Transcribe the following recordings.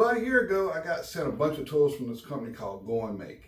About a year ago, I got sent a bunch of tools from this company called GoingMake.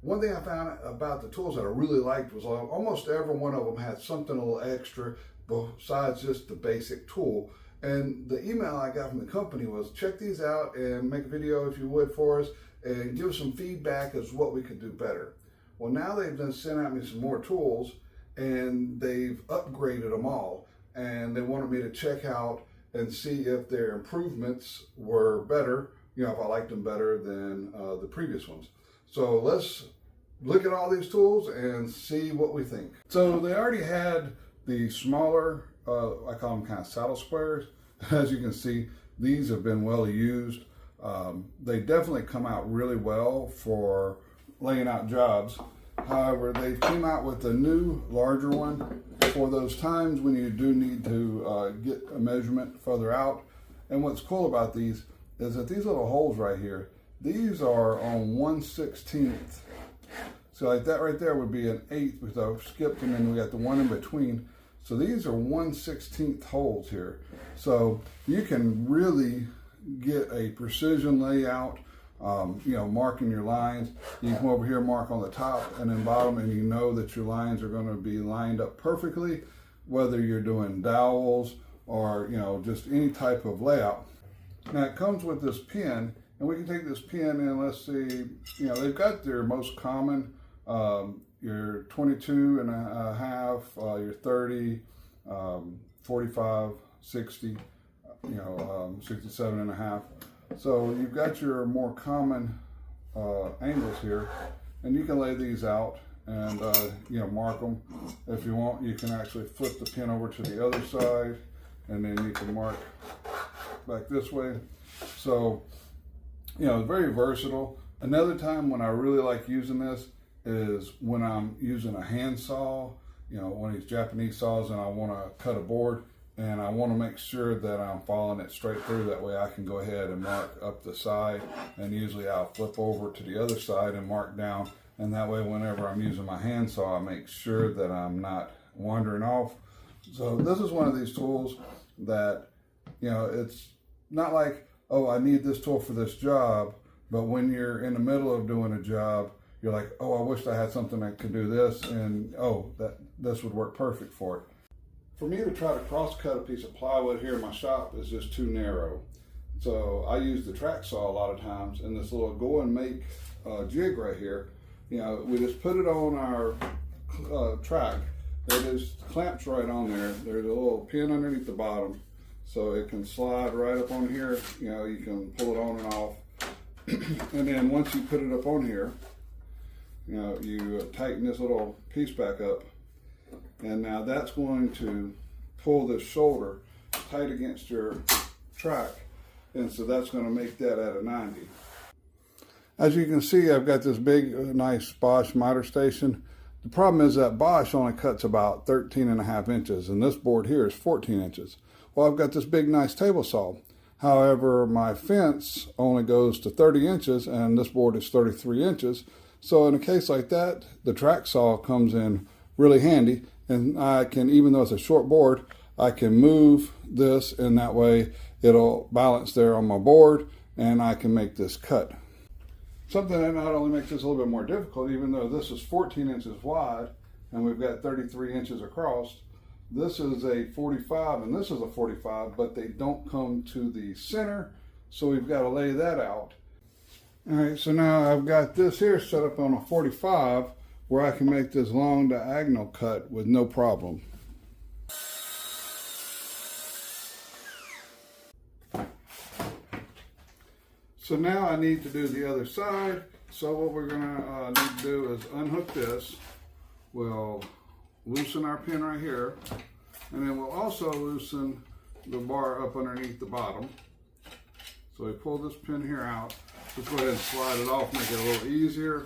One thing I found about the tools that I really liked was almost every one of them had something a little extra besides just the basic tool. And the email I got from the company was, check these out and make a video if you would for us and give us some feedback as what we could do better. Well, now they've done sent out me some more tools and they've upgraded them all. And they wanted me to check out and see if their improvements were better, if I liked them better than the previous ones. So let's look at all these tools and see what we think. So they already had the smaller, I call them kind of saddle squares. As you can see, these have been well used. They definitely come out really well for laying out jobs. However, they came out with a new, larger one for those times when you do need to get a measurement further out. And what's cool about these is that these little holes right here, these are on 1/16. So like that right there would be an 1/8 because I skipped, and then we got the one in between. So these are 1/16 holes here. So you can really get a precision layout. Marking your lines. You come over here, mark on the top and then bottom, and you know that your lines are going to be lined up perfectly, whether you're doing dowels or, just any type of layout. Now it comes with this pin, and we can take this pin and let's see, they've got their most common, your 22 and a half, your 30, 45, 60, 67 and a half. So you've got your more common angles here, and you can lay these out and mark them. If you want, you can actually flip the pin over to the other side, and then you can mark back this way. So it's very versatile. Another time when I really like using this is when I'm using a handsaw, one of these Japanese saws, and I want to cut a board. And I want to make sure that I'm following it straight through. That way I can go ahead and mark up the side. And usually I'll flip over to the other side and mark down. And that way whenever I'm using my handsaw, I make sure that I'm not wandering off. So this is one of these tools that, it's not like, oh, I need this tool for this job. But when you're in the middle of doing a job, you're like, oh, I wish I had something that could do this. And, oh, this would work perfect for it. For me to try to cross cut a piece of plywood here in my shop is just too narrow. So I use the track saw a lot of times, and this little GoingMake jig right here, we just put it on our track. It just clamps right on there. There's a little pin underneath the bottom, so it can slide right up on here. You can pull it on and off. And then once you put it up on here, you tighten this little piece back up. And now that's going to pull this shoulder tight against your track. And so that's going to make that at a 90. As you can see, I've got this big, nice Bosch miter station. The problem is that Bosch only cuts about 13.5 inches, and this board here is 14 inches. Well, I've got this big, nice table saw. However, my fence only goes to 30 inches, and this board is 33 inches. So in a case like that, the track saw comes in really handy. And I can, even though it's a short board, I can move this, and that way it'll balance there on my board, and I can make this cut. Something that not only makes this a little bit more difficult, even though this is 14 inches wide, and we've got 33 inches across, this is a 45, and this is a 45, but they don't come to the center, so we've got to lay that out. All right, so now I've got this here set up on a 45, where I can make this long diagonal cut with no problem. So now I need to do the other side. So what we're gonna need to do is unhook this. We'll loosen our pin right here, and then we'll also loosen the bar up underneath the bottom. So we pull this pin here out. Just go ahead and slide it off, make it a little easier.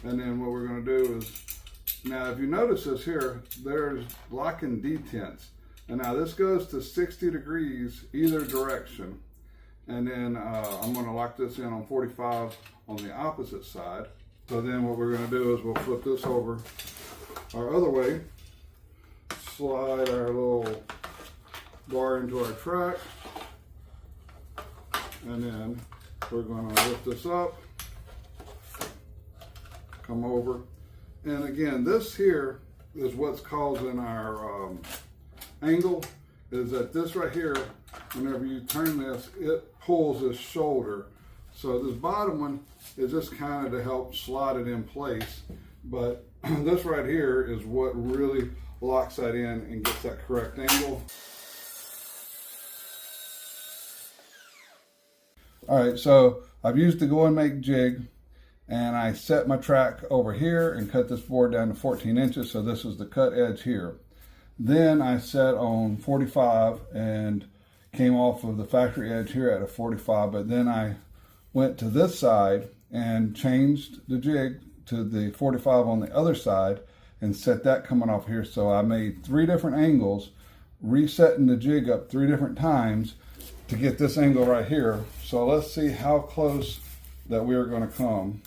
And then what we're going to do is, now if you notice this here, there's locking detents. And now this goes to 60 degrees either direction. And then I'm going to lock this in on 45 on the opposite side. So then what we're going to do is we'll flip this over our other way, slide our little bar into our track, And then we're going to lift this up, come over. And again, this here is what's causing our angle, is that this right here, whenever you turn this, it pulls this shoulder. So this bottom one is just kind of to help slide it in place. But this right here is what really locks that in and gets that correct angle. All right, so I've used the GoingMake jig, and I set my track over here and cut this board down to 14 inches. So this is the cut edge here. Then I set on 45 and came off of the factory edge here at a 45, but then I went to this side and changed the jig to the 45 on the other side and set that coming off here. So I made 3 different angles, resetting the jig up 3 different times to get this angle right here. So let's see how close that we are going to come.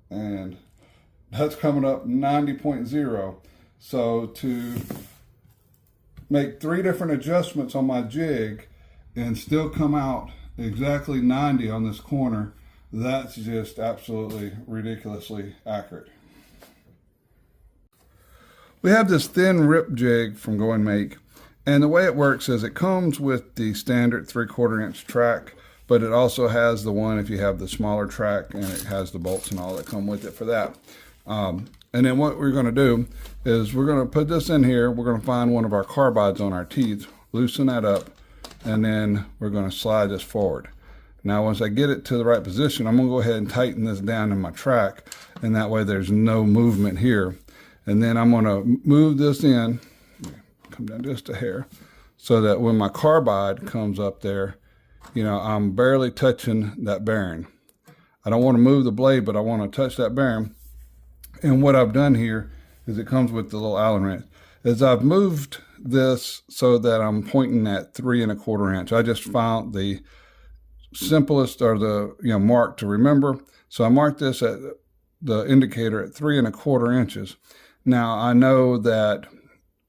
And that's coming up 90.0. So to make 3 different adjustments on my jig and still come out exactly 90 on this corner, that's just absolutely ridiculously accurate. We have this thin rip jig from GoingMake, and the way it works is it comes with the standard 3/4 inch track, but it also has the one if you have the smaller track, and it has the bolts and all that come with it for that. And then what we're going to do is we're going to put this in here. We're going to find one of our carbides on our teeth, loosen that up, and then we're going to slide this forward. Now once I get it to the right position, I'm going to go ahead and tighten this down in my track, and that way there's no movement here. And then I'm going to move this in, come down just a hair, so that when my carbide comes up there, you know, I'm barely touching that bearing. I don't want to move the blade, but I want to touch that bearing. And what I've done here is it comes with the little Allen wrench, is I've moved this so that I'm pointing at 3 1/4 inch. I just found the simplest or the mark to remember. So I marked this at the indicator at 3 1/4 inches. Now I know that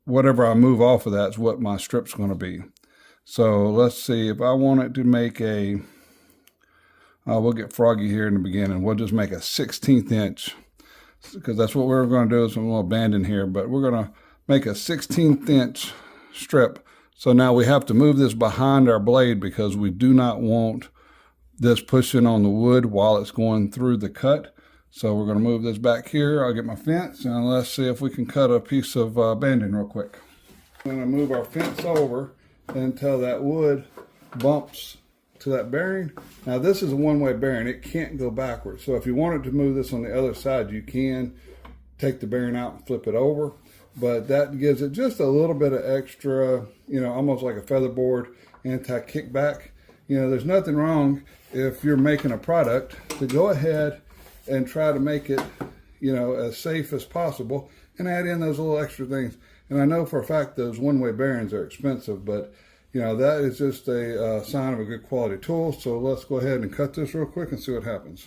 whatever I move off of that's what my strip's going to be. So let's see, if I want it to make a, we'll get froggy here in the beginning. We'll just make a 1/16 inch, because that's what we're going to do. So I'm going to abandon here, but we're going to make a 1/16 inch strip. So now we have to move this behind our blade because we do not want this pushing on the wood while it's going through the cut. So we're going to move this back here. I'll get my fence, and let's see if we can cut a piece of banding real quick. I'm going to move our fence over until that wood bumps to that bearing. Now this is a one-way bearing. It can't go backwards. So if you wanted to move this on the other side, you can take the bearing out and flip it over. But that gives it just a little bit of extra, almost like a featherboard anti-kickback. There's nothing wrong if you're making a product to go ahead and try to make it, as safe as possible and add in those little extra things. And I know for a fact those one-way bearings are expensive, but that is just a sign of a good quality tool. So let's go ahead and cut this real quick and see what happens.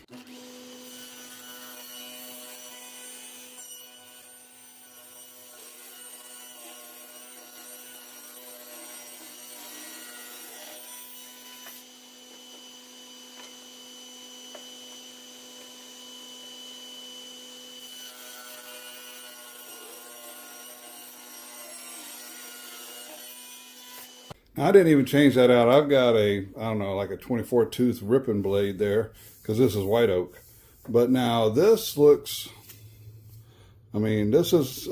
I didn't even change that out. I've got like a 24 tooth ripping blade there because this is white oak. But now this looks, this is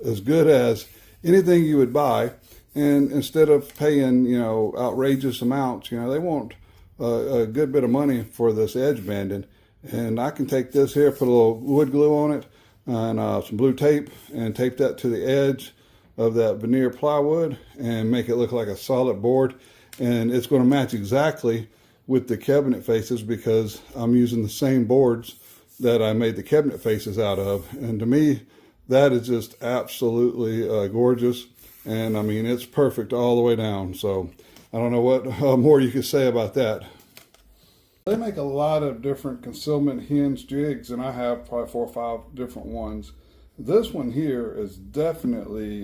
as good as anything you would buy. And instead of paying, outrageous amounts, they want a good bit of money for this edge banding. And I can take this here, put a little wood glue on it and some blue tape and tape that to the edge of that veneer plywood and make it look like a solid board. And it's going to match exactly with the cabinet faces because I'm using the same boards that I made the cabinet faces out of. And to me, that is just absolutely gorgeous. And it's perfect all the way down. So I don't know what more you could say about that. They make a lot of different concealment hinge jigs, and I have probably 4 or 5 different ones. This one here is definitely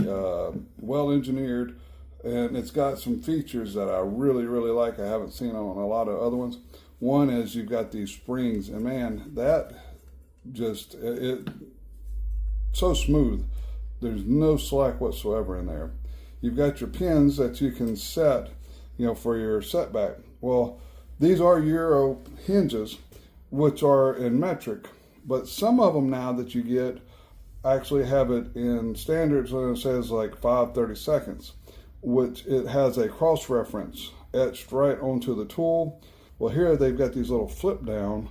well engineered, and it's got some features that I really, really like. I haven't seen on a lot of other ones. One is you've got these springs, and man, that just, it so smooth. There's no slack whatsoever in there. You've got your pins that you can set, you know, for your setback. Well, these are Euro hinges, which are in metric, but some of them now that you get actually have it in standards, and it says like 5/32, which it has a cross reference etched right onto the tool. Well, here they've got these little flip down,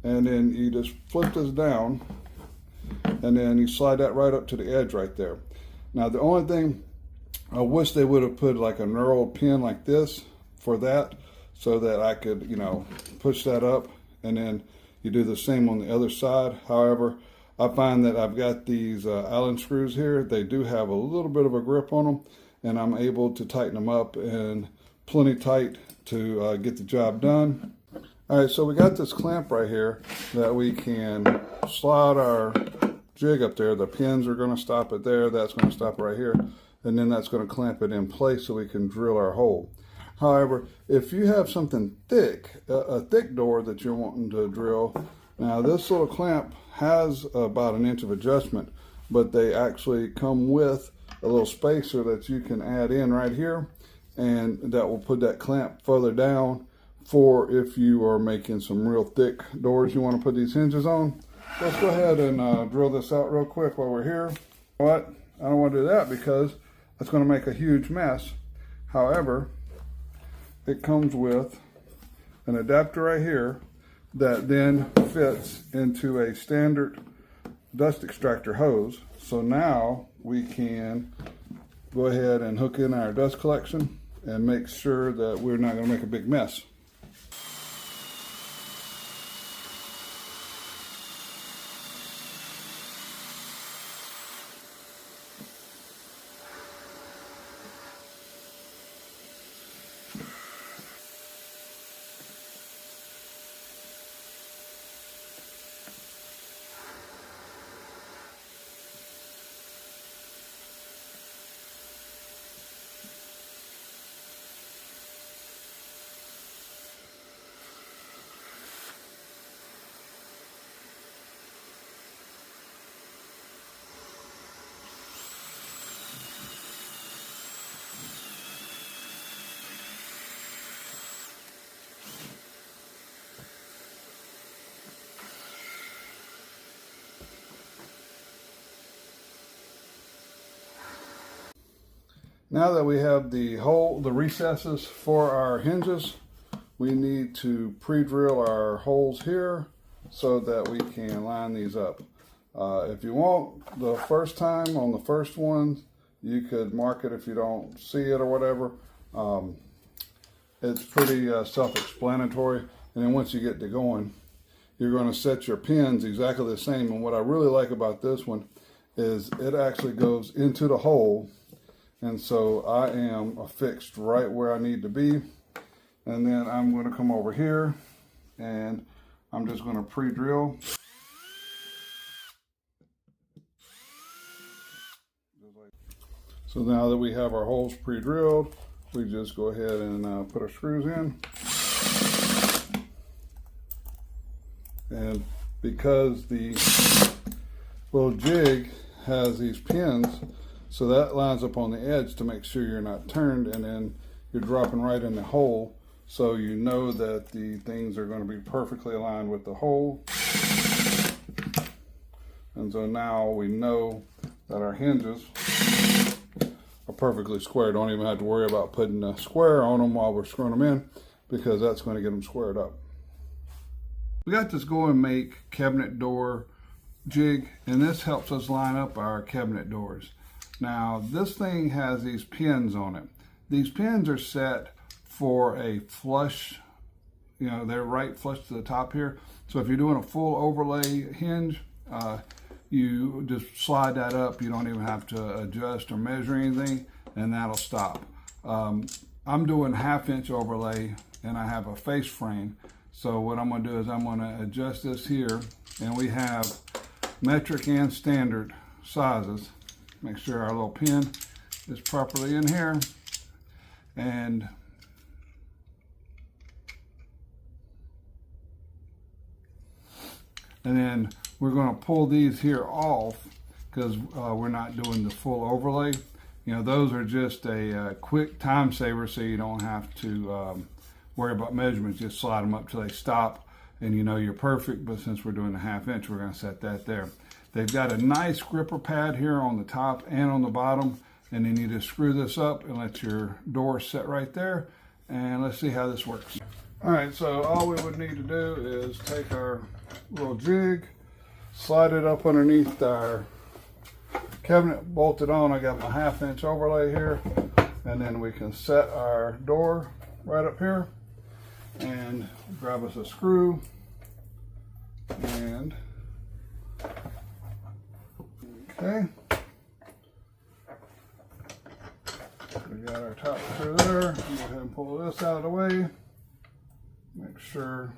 and then you just flip this down, and then you slide that right up to the edge right there. Now, the only thing I wish they would have put like a knurled pin like this for that, so that I could, you know, push that up, and then you do the same on the other side. However, I find that I've got these Allen screws here. They do have a little bit of a grip on them, and I'm able to tighten them up and plenty tight to get the job done. All right, so we got this clamp right here that we can slide our jig up there. The pins are going to stop it there. That's going to stop right here. And then that's going to clamp it in place so we can drill our hole. However, if you have something thick, a thick door that you're wanting to drill, now this little clamp has about 1 inch of adjustment, but they actually come with a little spacer that you can add in right here, and that will put that clamp further down for if you are making some real thick doors you want to put these hinges on. Let's go ahead and drill this out real quick while we're here. But I don't want to do that because it's going to make a huge mess. However, it comes with an adapter right here that then fits into a standard dust extractor hose. So now we can go ahead and hook in our dust collection and make sure that we're not going to make a big mess. Now that we have the recesses for our hinges, we need to pre-drill our holes here so that we can line these up. If you want, the first time on the first one, you could mark it if you don't see it or whatever. It's pretty self-explanatory. And then once you get to going, you're going to set your pins exactly the same. And what I really like about this one is it actually goes into the hole. And so I am affixed right where I need to be. And then I'm going to come over here and I'm just going to pre-drill. So now that we have our holes pre-drilled, we just go ahead and put our screws in. And because the little jig has these pins, so that lines up on the edge to make sure you're not turned, and then you're dropping right in the hole, so you know that the things are going to be perfectly aligned with the hole. And so now we know that our hinges are perfectly square. Don't even have to worry about putting a square on them while we're screwing them in, because that's going to get them squared up. We got this GoingMake cabinet door jig, and this helps us line up our cabinet doors. Now, this thing has these pins on it. These pins are set for a flush, you know, they're right flush to the top here. So if you're doing a full overlay hinge, you just slide that up. You don't even have to adjust or measure anything, and that'll stop. I'm doing 1/2 inch overlay, and I have a face frame. So what I'm going to do is I'm going to adjust this here, and we have metric and standard sizes. Make sure our little pin is properly in here. And then we're going to pull these here off because we're not doing the full overlay. You know, those are just a quick time saver, so you don't have to worry about measurements. Just slide them up till they stop, and you know you're perfect. But since we're doing a 1/2 inch, we're going to set that there. They've got a nice gripper pad here on the top and on the bottom, and then you just screw this up and let your door set right there. And let's see how this works. All right, so all we would need to do is take our little jig, slide it up underneath our cabinet, bolted on. I got my 1/2 inch overlay here, and then we can set our door right up here, and grab us a screw, and okay, we got our top screw there. Go ahead and pull this out of the way. Make sure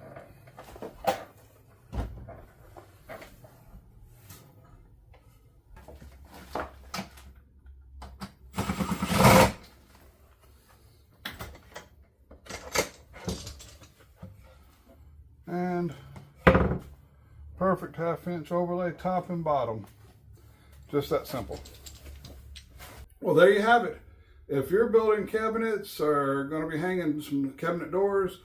and perfect 1/2 inch overlay, top and bottom. Just that simple. Well, there you have it. If you're building cabinets or going to be hanging some cabinet doors,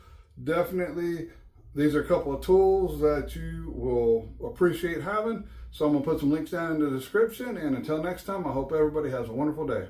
definitely these are a couple of tools that you will appreciate having. So I'm going to put some links down in the description. And until next time, I hope everybody has a wonderful day.